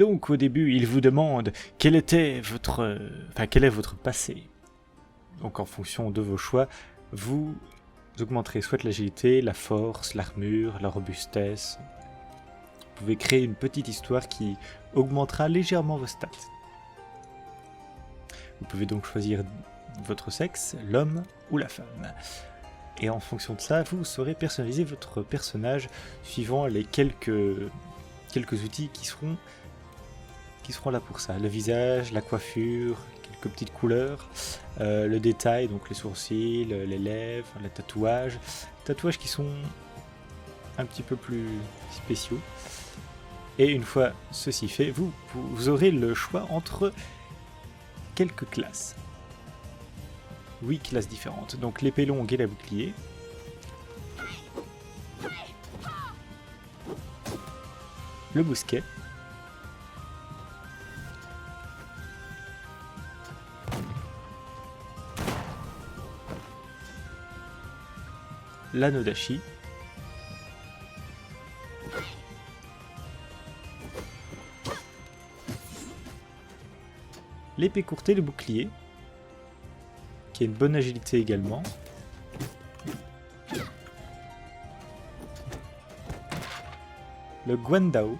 donc au début, il vous demande quel est votre passé. Donc en fonction de vos choix, vous augmenterez soit l'agilité, la force, l'armure, la robustesse. Vous pouvez créer une petite histoire qui augmentera légèrement vos stats. Vous pouvez donc choisir votre sexe, l'homme ou la femme. Et en fonction de ça, vous saurez personnaliser votre personnage suivant les quelques outils qui seront là pour ça. Le visage, la coiffure, quelques petites couleurs, le détail, donc les sourcils, les lèvres, les tatouages. Tatouages qui sont un petit peu plus spéciaux. Et une fois ceci fait, vous aurez le choix entre quelques classes. 8 classes différentes. Donc l'épée longue et la bouclier. Le mousquet. L'anneau d'ashi. L'épée courte et le bouclier, qui a une bonne agilité également. Le Guandao.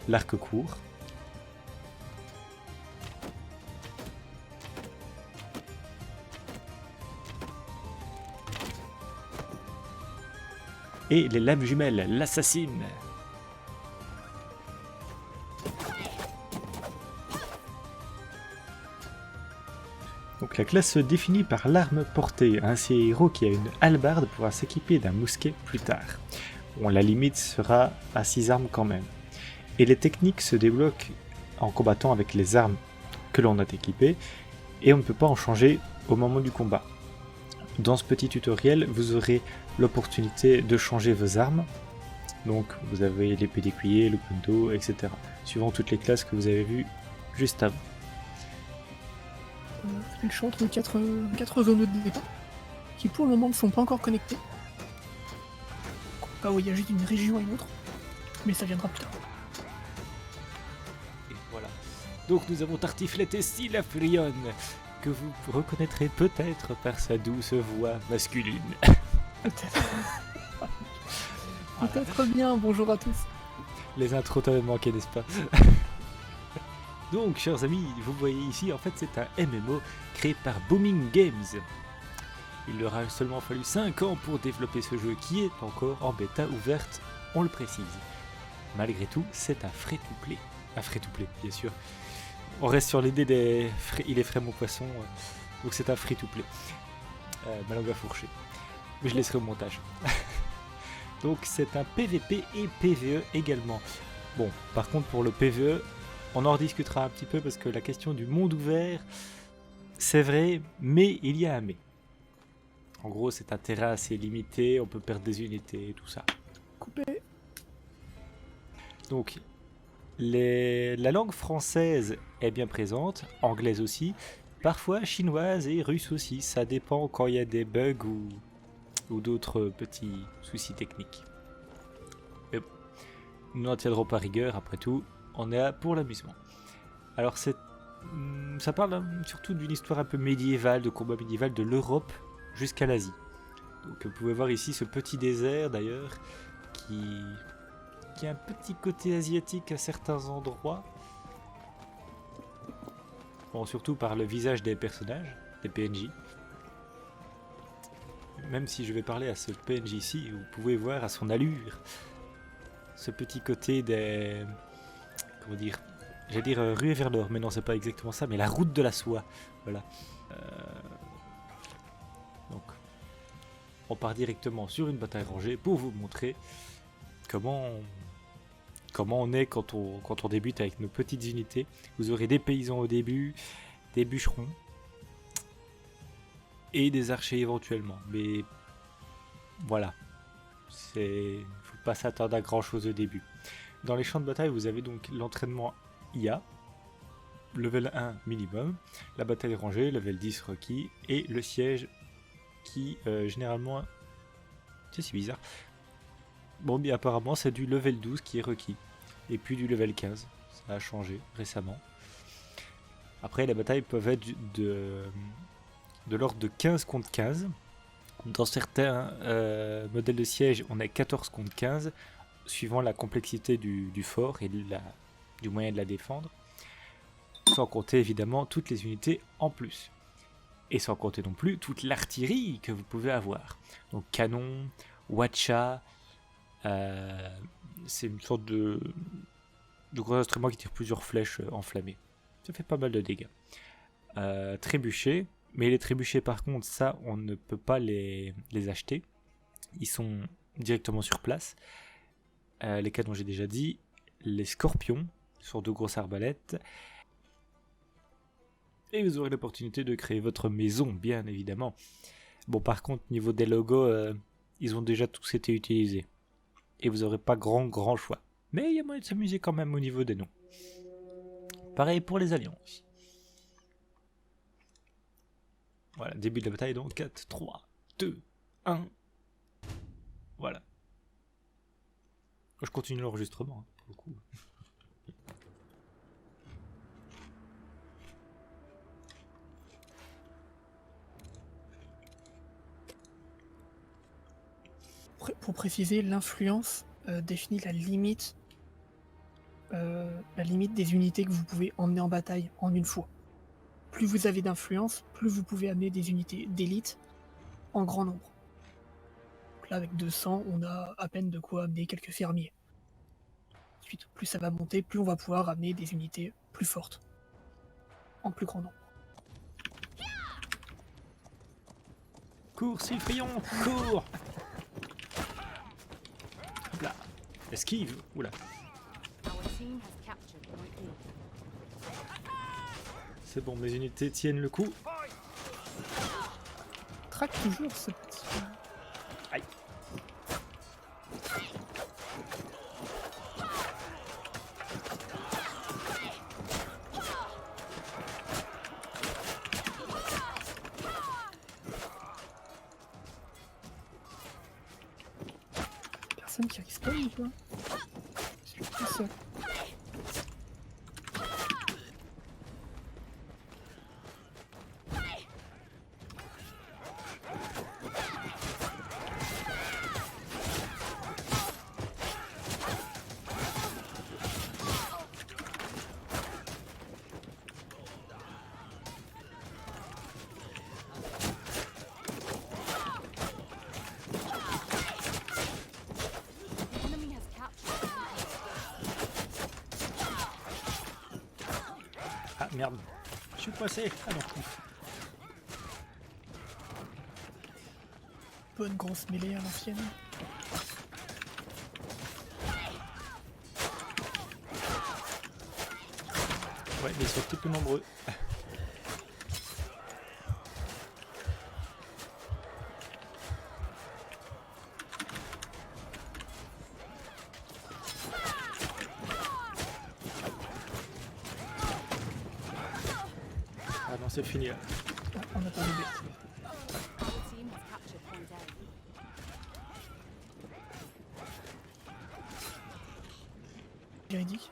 L'arc court. Et les lames jumelles, l'assassine. Donc la classe se définit par l'arme portée. Ainsi, un héros qui a une hallebarde pourra s'équiper d'un mousquet plus tard. Bon, la limite sera à 6 armes quand même. Et les techniques se débloquent en combattant avec les armes que l'on a équipées, et on ne peut pas en changer au moment du combat. Dans ce petit tutoriel, vous aurez l'opportunité de changer vos armes. Donc vous avez l'épée d'écuyer, le Guando, etc. Suivant toutes les classes que vous avez vues juste avant. Le choix entre 4 zones de départ, qui pour le moment ne sont pas encore connectées. Pas où il y a juste une région et une autre, mais ça viendra plus tard. Et voilà. Donc nous avons tartifletté Silafrion, que vous reconnaîtrez peut-être par sa douce voix masculine. Peut-être. Peut-être bien, bonjour à tous. Les intros t'avaient manqué, n'est-ce pas? Donc, chers amis, vous voyez ici, en fait, c'est un MMO créé par Booming Games. Il leur a seulement fallu 5 ans pour développer ce jeu qui est encore en bêta ouverte, on le précise. Malgré tout, c'est un free-to-play. Un free-to-play, bien sûr. On reste sur l'idée des il est frais mon poisson, donc c'est un free-to-play. Ma langue a fourché. Mais je laisserai au montage. Donc c'est un PVP et PVE également. Bon, par contre pour le PVE, on en rediscutera un petit peu parce que la question du monde ouvert, c'est vrai, mais il y a un mais. En gros, c'est un terrain assez limité, on peut perdre des unités et tout ça. Coupé. Donc, la langue française est bien présente, anglaise aussi, parfois chinoise et russe aussi, ça dépend quand il y a des bugs ou d'autres petits soucis techniques. Mais bon, nous n'en tiendrons pas rigueur, après tout, on est là pour l'amusement. Alors ça parle surtout d'une histoire un peu médiévale, de combat médiéval de l'Europe jusqu'à l'Asie. Donc vous pouvez voir ici ce petit désert d'ailleurs, qui a un petit côté asiatique à certains endroits. Bon, surtout par le visage des personnages, des PNJ. Même si je vais parler à ce PNJ ici, vous pouvez voir à son allure ce petit côté des... Comment dire? J'allais dire ruée vers l'or, mais non, c'est pas exactement ça, mais la route de la soie. Voilà. Donc, on part directement sur une bataille rangée pour vous montrer comment on est quand on débute avec nos petites unités. Vous aurez des paysans au début, des bûcherons et des archers éventuellement. Mais voilà, il ne faut pas s'attendre à grand chose au début. Dans les champs de bataille, vous avez donc l'entraînement IA, level 1 minimum, la bataille rangée, level 10 requis, et le siège qui généralement... C'est bizarre. Bon, mais apparemment c'est du level 12 qui est requis. Et puis du level 15. Ça a changé récemment. Après les batailles peuvent être de l'ordre de 15 contre 15. Dans certains modèles de siège, on est 14 contre 15, suivant la complexité du fort et du moyen de la défendre. Sans compter évidemment toutes les unités en plus. Et sans compter non plus toute l'artillerie que vous pouvez avoir. Donc canon, Watcha, c'est une sorte de gros instrument qui tire plusieurs flèches enflammées. Ça fait pas mal de dégâts. Trébuchets. Mais les trébuchets par contre, ça on ne peut pas les acheter. Ils sont directement sur place. Les canons j'ai déjà dit. Les scorpions sur de grosses arbalètes. Et vous aurez l'opportunité de créer votre maison, bien évidemment. Bon par contre, niveau des logos, ils ont déjà tous été utilisés. Et vous n'aurez pas grand choix. Mais il y a moyen de s'amuser quand même au niveau des noms. Pareil pour les alliances. Voilà, début de la bataille donc 4, 3, 2, 1. Voilà. Je continue l'enregistrement, hein, pour le coup. Pour préciser, l'influence définit la limite des unités que vous pouvez emmener en bataille en une fois. Plus vous avez d'influence, plus vous pouvez amener des unités d'élite en grand nombre. Donc là, avec 200, on a à peine de quoi amener quelques fermiers. Ensuite, plus ça va monter, plus on va pouvoir amener des unités plus fortes, en plus grand nombre. Cours, Cyprien, cours! Hop là, esquive, oula. C'est bon, mes unités tiennent le coup. Traque toujours ce petit... Aïe. Personne qui respawn ou quoi? Je suis tout seul. Ah merde, je suis coincé. Ah non. Bonne grosse mêlée à l'ancienne. Ouais, mais ils sont tout plus nombreux. Ah non, c'est fini là. Ah, on n'a pas de bête. Véridique.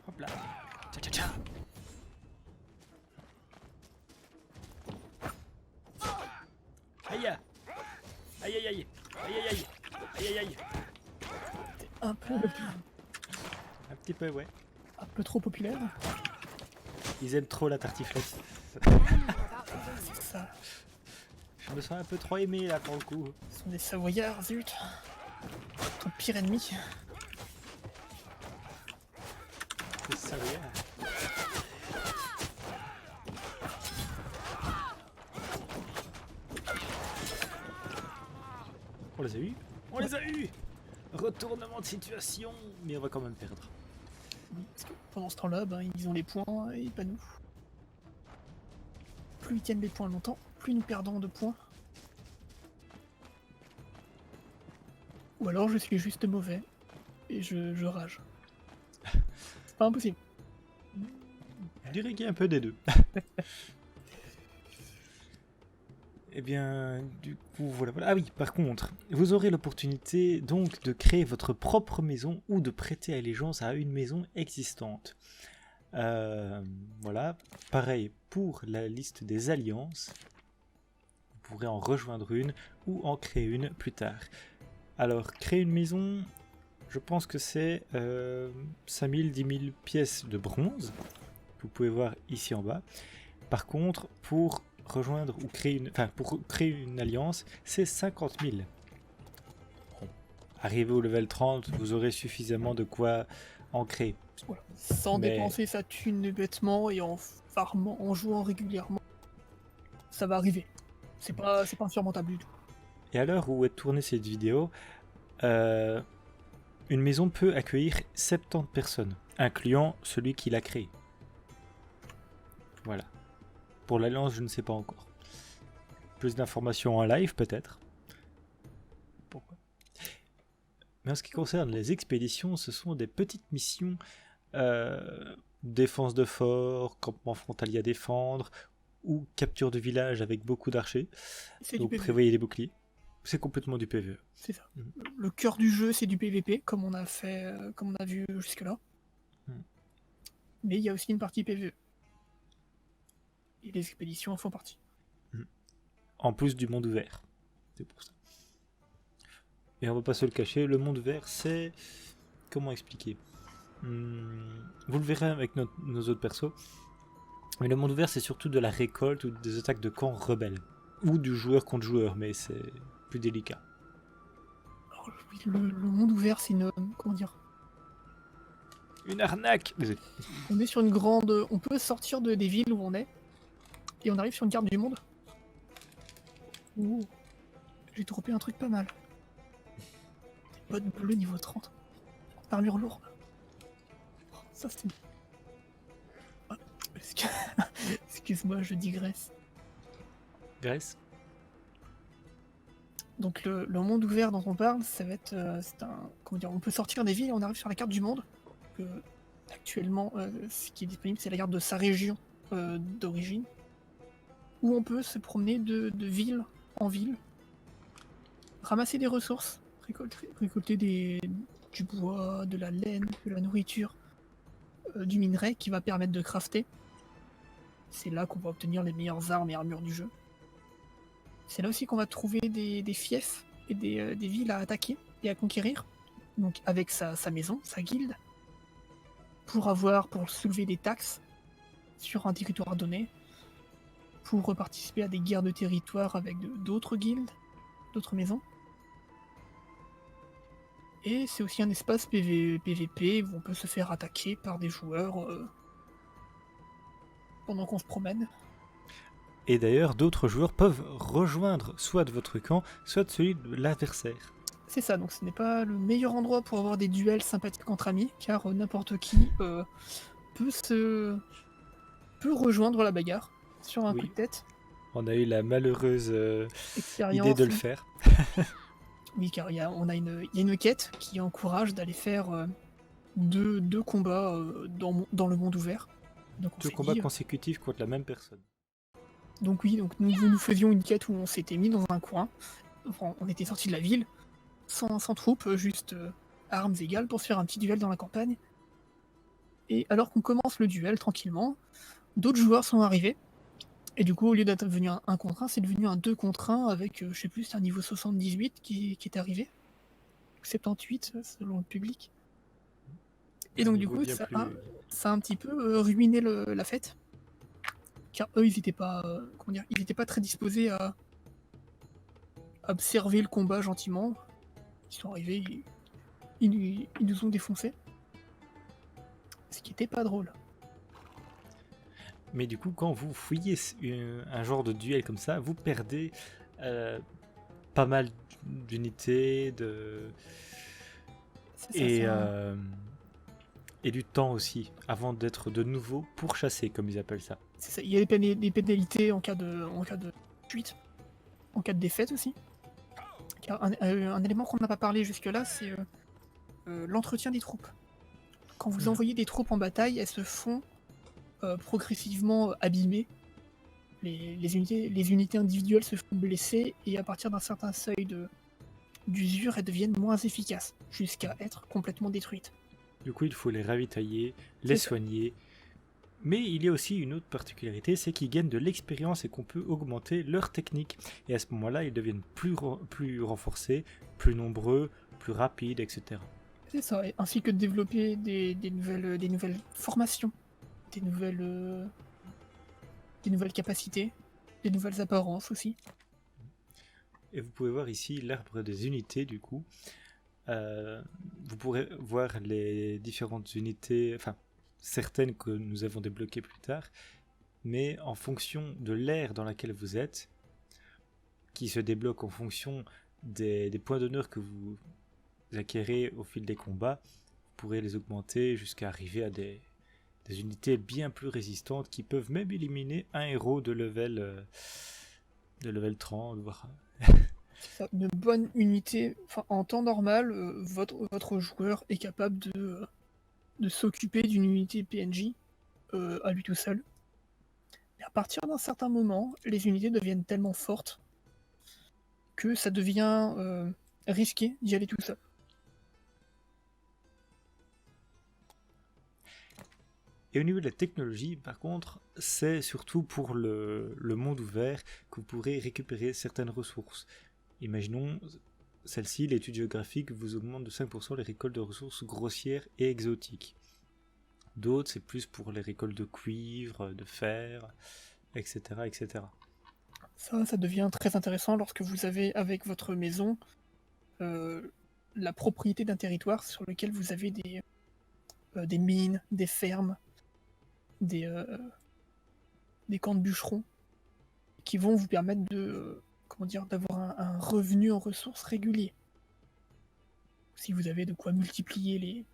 Hop là. Tcha tcha tcha. Aïe. Aïe aïe aïe. Aïe aïe aïe. Aïe aïe aïe. Un peu, Un petit peu, ouais. un peu trop populaire. Ils aiment trop la tartiflette. C'est ça. Je me sens un peu trop aimé là pour le coup. Ce sont des Savoyards, zut. Ton pire ennemi. C'est ça, ouais. On les a eu. On les a eu. Retournement de situation. Mais on va quand même perdre. Oui, parce que pendant ce temps-là, ben, ils ont les points et pas nous. Plus ils tiennent les points longtemps, plus nous perdons de points. Ou alors je suis juste mauvais et je rage. C'est pas impossible. Je dirais qu'il y a un peu des deux. Eh bien, du coup, voilà. Ah oui, par contre, vous aurez l'opportunité donc de créer votre propre maison ou de prêter allégeance à une maison existante. Voilà. Pareil pour la liste des alliances. Vous pourrez en rejoindre une ou en créer une plus tard. Alors, créer une maison, je pense que c'est 5000, 10 000 pièces de bronze. Vous pouvez voir ici en bas. Par contre, pour rejoindre ou créer une alliance, c'est 50 000. Bon. Arrivé au level 30, vous aurez suffisamment de quoi en créer. Voilà. Sans dépenser sa thune bêtement et en farmant, en jouant régulièrement, ça va arriver. C'est pas insurmontable du tout. Et à l'heure où est tournée cette vidéo, une maison peut accueillir 70 personnes, incluant celui qui l'a créée. Voilà. Pour l'alliance, je ne sais pas encore. Plus d'informations en live, peut-être. Pourquoi ? Mais en ce qui concerne les expéditions, ce sont des petites missions. Défense de fort, campement frontalier à défendre, ou capture de village avec beaucoup d'archers. Donc prévoyez les boucliers. C'est complètement du PvE. C'est ça. Le cœur du jeu, c'est du PvP, comme on a vu jusque-là. Mais il y a aussi une partie PvE. Et les expéditions en font partie. En plus du monde ouvert. C'est pour ça. Et on va pas se le cacher, le monde ouvert, c'est... Comment expliquer ? Vous le verrez avec nos autres persos. Mais le monde ouvert, c'est surtout de la récolte ou des attaques de camps rebelles. Ou du joueur contre joueur, mais c'est plus délicat. Alors, le monde ouvert, c'est une... Comment dire ? Une arnaque. On est sur une grande... On peut sortir des villes où on est. Et on arrive sur une carte du monde. Oh, j'ai droppé un truc pas mal. Des bottes bleues niveau 30. Armure lourde. Oh, ça c'est... Ah, excuse-moi, je digresse. Grèce. Donc le monde ouvert dont on parle, ça va être... comment dire, on peut sortir des villes et on arrive sur la carte du monde. Actuellement, ce qui est disponible, c'est la carte de sa région d'origine. Où on peut se promener de ville en ville, ramasser des ressources, récolter du bois, de la laine, de la nourriture, du minerai qui va permettre de crafter. C'est là qu'on va obtenir les meilleures armes et armures du jeu. C'est là aussi qu'on va trouver des fiefs et des villes à attaquer et à conquérir. Donc avec sa maison, sa guilde, pour soulever des taxes sur un territoire donné, pour participer à des guerres de territoire avec d'autres guildes, d'autres maisons. Et c'est aussi un espace PVP où on peut se faire attaquer par des joueurs pendant qu'on se promène. Et d'ailleurs, d'autres joueurs peuvent rejoindre soit de votre camp, soit de celui de l'adversaire. C'est ça, donc ce n'est pas le meilleur endroit pour avoir des duels sympathiques entre amis, car n'importe qui peut rejoindre la bagarre sur un coup de tête. On a eu la malheureuse idée de le faire. Oui, car il y a une quête qui encourage d'aller faire deux combats dans le monde ouvert. Donc 2 combats consécutifs contre la même personne. Donc oui, donc nous faisions une quête où on s'était mis dans un coin. Enfin, on était sorti de la ville, sans troupes, juste armes égales pour se faire un petit duel dans la campagne. Et alors qu'on commence le duel tranquillement, d'autres joueurs sont arrivés. Et du coup, au lieu d'être devenu un 1 contre 1, c'est devenu un 2 contre 1 avec, je sais plus, c'est un niveau 78 qui est arrivé. 78 selon le public. Et donc du coup, ça a un petit peu ruiné la fête. Car eux, ils étaient pas, ils étaient pas très disposés à observer le combat gentiment. Ils sont arrivés, ils nous ont défoncés. Ce qui était pas drôle. Mais du coup, quand vous fouillez un genre de duel comme ça, vous perdez pas mal d'unités, et du temps aussi, avant d'être de nouveau pourchassé, comme ils appellent ça. C'est ça, il y a des pénalités en cas de fuite, en cas de défaite aussi. Car un élément qu'on n'a pas parlé jusque-là, c'est l'entretien des troupes. Quand vous envoyez des troupes en bataille, elles se font progressivement abîmées. Les unités individuelles se font blesser et à partir d'un certain seuil d'usure, elles deviennent moins efficaces, jusqu'à être complètement détruites. Du coup, il faut les ravitailler, les C'est ça. soigner. Mais il y a aussi une autre particularité, c'est qu'ils gagnent de l'expérience et qu'on peut augmenter leur technique. Et à ce moment-là, ils deviennent plus renforcés, plus nombreux, plus rapides, etc. C'est ça, ainsi que de développer des nouvelles formations, des nouvelles capacités, des nouvelles apparences aussi. Et vous pouvez voir ici l'arbre des unités, du coup. Vous pourrez voir les différentes unités, enfin certaines que nous avons débloquées plus tard, mais en fonction de l'ère dans laquelle vous êtes, qui se débloque en fonction des points d'honneur que vous acquérez au fil des combats, vous pourrez les augmenter jusqu'à arriver à des unités bien plus résistantes qui peuvent même éliminer un héros de level 30, voire... C'est ça, une bonne unité, enfin, en temps normal, votre joueur est capable de s'occuper d'une unité PNJ à lui tout seul. Et à partir d'un certain moment, les unités deviennent tellement fortes que ça devient risqué d'y aller tout seul. Et au niveau de la technologie, par contre, c'est surtout pour le monde ouvert que vous pourrez récupérer certaines ressources. Imaginons, celle-ci, l'étude géographique vous augmente de 5% les récoltes de ressources grossières et exotiques. D'autres, c'est plus pour les récoltes de cuivre, de fer, etc. etc. Ça devient très intéressant lorsque vous avez avec votre maison la propriété d'un territoire sur lequel vous avez des mines, des fermes, des camps de bûcherons qui vont vous permettre d'avoir un revenu en ressources régulier. Si vous avez de quoi multiplier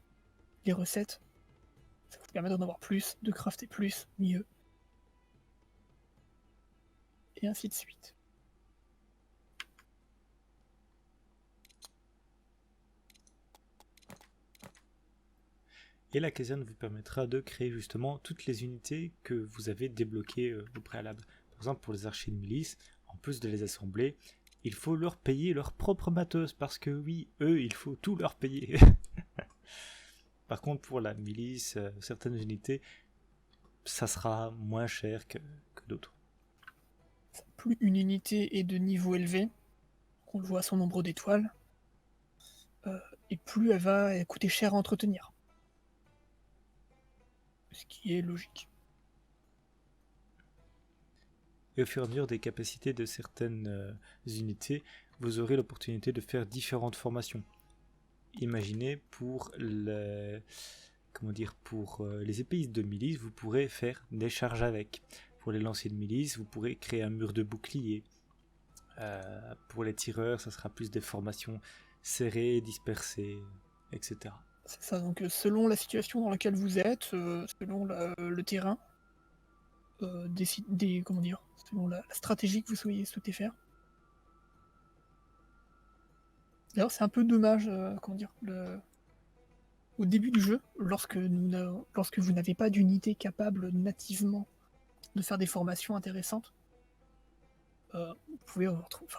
les recettes, ça vous permet d'en avoir plus, de crafter plus, mieux. Et ainsi de suite. Et la caserne vous permettra de créer justement toutes les unités que vous avez débloquées au préalable. Par exemple, pour les archers de milice, en plus de les assembler, il faut leur payer leur propre matos, parce que oui, eux, il faut tout leur payer. Par contre, pour la milice, certaines unités, ça sera moins cher que d'autres. Plus une unité est de niveau élevé, on le voit à son nombre d'étoiles, et plus elle va coûter cher à entretenir. Ce qui est logique. Et au fur et à mesure des capacités de certaines unités, vous aurez l'opportunité de faire différentes formations. Imaginez pour les épéistes de milice, vous pourrez faire des charges avec. Pour les lanciers de milice, vous pourrez créer un mur de bouclier. Pour les tireurs, ça sera plus des formations serrées, dispersées, etc. C'est ça, donc selon la situation dans laquelle vous êtes, selon le terrain, selon la stratégie que vous souhaitez faire. D'ailleurs, c'est un peu dommage, au début du jeu, lorsque vous n'avez pas d'unité capable nativement de faire des formations intéressantes, vous pouvez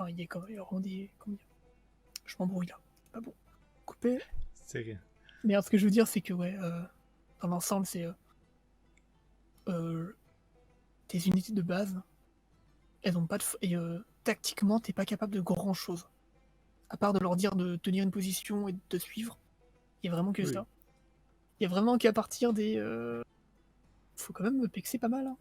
il y a quand même des... Je m'embrouille là. Pas bon. Couper. C'est rien. Mais alors, ce que je veux dire, c'est que dans l'ensemble, c'est tes unités de base, elles ont pas de... Et tactiquement, t'es pas capable de grand chose. À part de leur dire de tenir une position et de te suivre, il y a vraiment que ça. Il y a vraiment qu'à partir des... Faut quand même me pexer pas mal. Hein.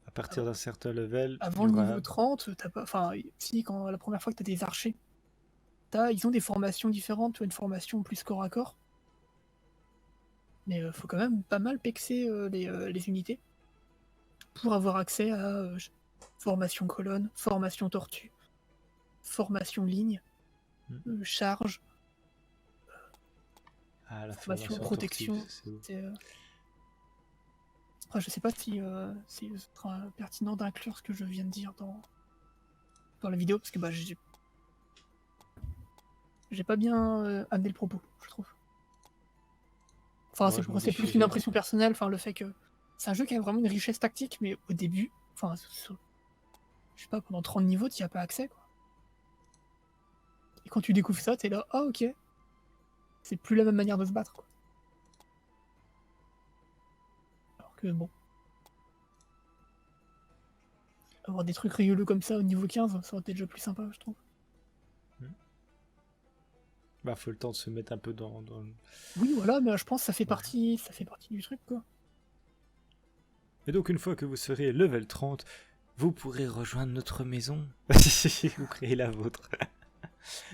À partir d'un certain level... Avant le niveau 30, t'as pas... Enfin, si, quand la première fois que t'as des archers, ils ont des formations différentes, tu as une formation plus corps à corps. Mais faut quand même pas mal pexer les unités pour avoir accès à formation colonne, formation tortue, formation ligne, charge, la formation protection. Après, je sais pas si ce sera pertinent d'inclure ce que je viens de dire dans la vidéo, parce que j'ai pas bien amené le propos, je trouve. Enfin, c'est plus une impression personnelle, enfin le fait que C'est un jeu qui a vraiment une richesse tactique, mais au début, enfin, je sais pas, pendant 30 niveaux, tu n'y as pas accès, quoi. Et quand tu découvres ça, t'es là, ah ok, c'est plus la même manière de se battre, quoi. Alors que bon, avoir des trucs rigoleux comme ça au niveau 15, ça aurait été déjà plus sympa, je trouve. Bah, faut le temps de se mettre un peu Oui, voilà, mais je pense que ça fait Ouais. partie du truc, quoi. Et donc, une fois que vous serez level 30, vous pourrez rejoindre notre maison. Vous créez la vôtre.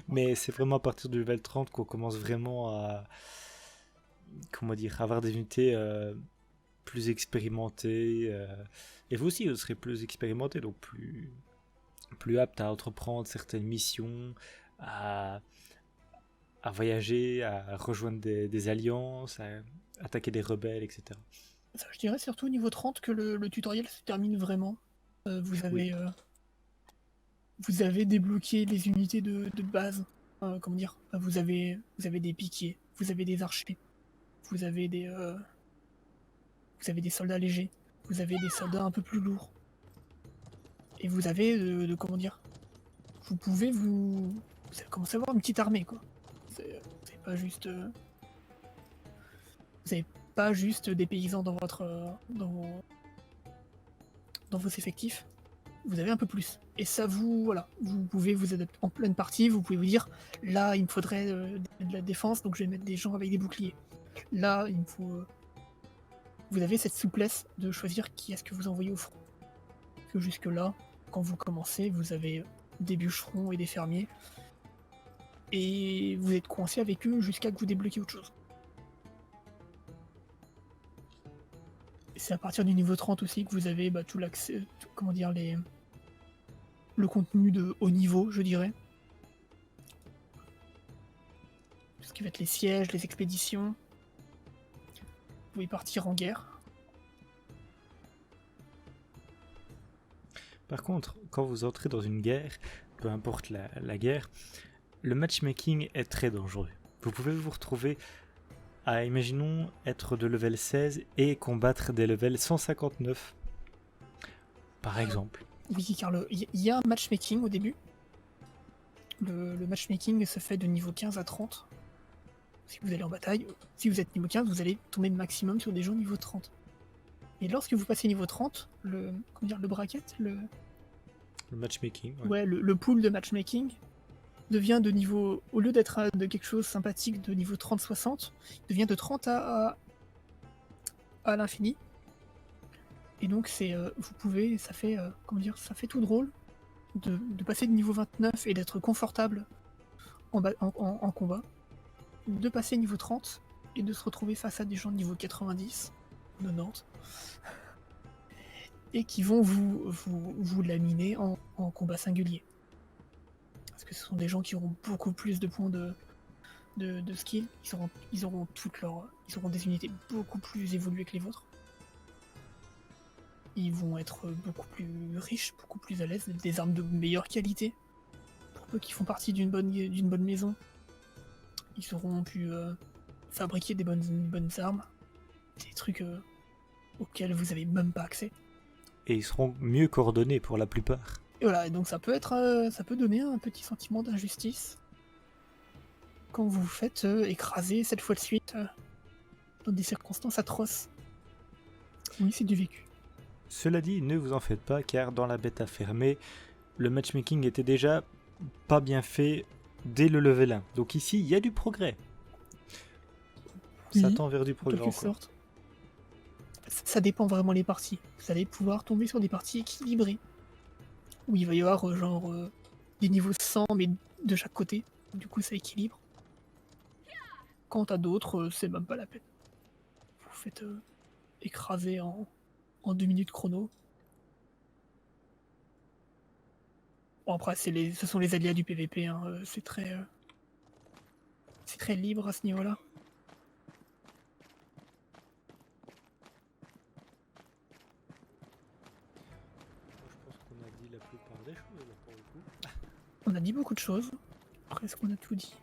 Mais c'est vraiment à partir du level 30 qu'on commence vraiment à, comment dire, avoir des unités plus expérimentées. Et vous aussi, vous serez plus expérimenté, donc plus apte à entreprendre certaines missions, à, à voyager, à rejoindre des alliances, à attaquer des rebelles, etc. Ça, je dirais surtout au niveau 30 que le tutoriel se termine vraiment. Vous Oui. avez, vous avez débloqué les unités de base. Comment dire? Vous avez des piquiers, vous avez des archers, vous avez des soldats légers, vous avez des soldats un peu plus lourds. Et vous avez comment dire? Vous pouvez vous avez commencé à avoir une petite armée, quoi. C'est pas juste vous avez pas juste des paysans dans votre dans vos effectifs. Vous avez un peu plus. Et ça voilà, vous pouvez vous adapter en pleine partie, vous pouvez vous dire là il me faudrait de la défense, donc je vais mettre des gens avec des boucliers. Là il me faut. Vous avez cette souplesse de choisir qui est-ce que vous envoyez au front. Que jusque là, quand vous commencez, vous avez des bûcherons et des fermiers. Et vous êtes coincé avec eux jusqu'à que vous débloquiez autre chose. Et c'est à partir du niveau 30 aussi que vous avez tout l'accès, comment dire, le contenu de haut niveau, je dirais. Tout ce qui va être les sièges, les expéditions. Vous pouvez partir en guerre. Par contre, quand vous entrez dans une guerre, peu importe la guerre, le matchmaking est très dangereux. Vous pouvez vous retrouver à, imaginons, être de level 16 et combattre des levels 159, par exemple. Oui, car il y a un matchmaking au début. Le matchmaking se fait de niveau 15 à 30. Si vous allez en bataille, si vous êtes niveau 15, vous allez tomber maximum sur des gens niveau 30. Et lorsque vous passez niveau 30, le bracket, Le matchmaking, ouais. ouais, le pool de matchmaking devient de niveau, au lieu d'être de quelque chose sympathique de niveau 30-60, devient de 30 à l'infini. Et donc vous pouvez, ça fait ça fait tout drôle de passer de niveau 29 et d'être confortable en combat, de passer niveau 30 et de se retrouver face à des gens de niveau 90, 90, et qui vont vous laminer en combat singulier. Parce que ce sont des gens qui auront beaucoup plus de points de skill, ils auront des unités beaucoup plus évoluées que les vôtres. Ils vont être beaucoup plus riches, beaucoup plus à l'aise, des armes de meilleure qualité. Pour eux qui font partie d'une bonne maison, ils auront pu fabriquer des bonnes armes, des trucs auxquels vous avez même pas accès. Et ils seront mieux coordonnés pour la plupart. Et voilà, et donc ça peut donner un petit sentiment d'injustice quand vous vous faites écraser 7 fois de suite dans des circonstances atroces. Oui, c'est du vécu. Cela dit, ne vous en faites pas, car dans la bêta fermée, le matchmaking était déjà pas bien fait dès le level 1. Donc ici, il y a du progrès. Ça Oui, tend vers du en progrès quelque encore. sorte. Ça dépend vraiment les parties. Vous allez pouvoir tomber sur des parties équilibrées, où il va y avoir des niveaux 100 mais de chaque côté. Du coup, ça équilibre. Quant à d'autres, c'est même pas la peine. Vous vous faites écraser en 2 minutes chrono. Bon, après, ce sont les aléas du PVP, hein, c'est très libre à ce niveau-là. Je pense qu'on a dit la plupart des choses là pour le coup. On a dit beaucoup de choses. Après, est-ce qu'on a tout dit?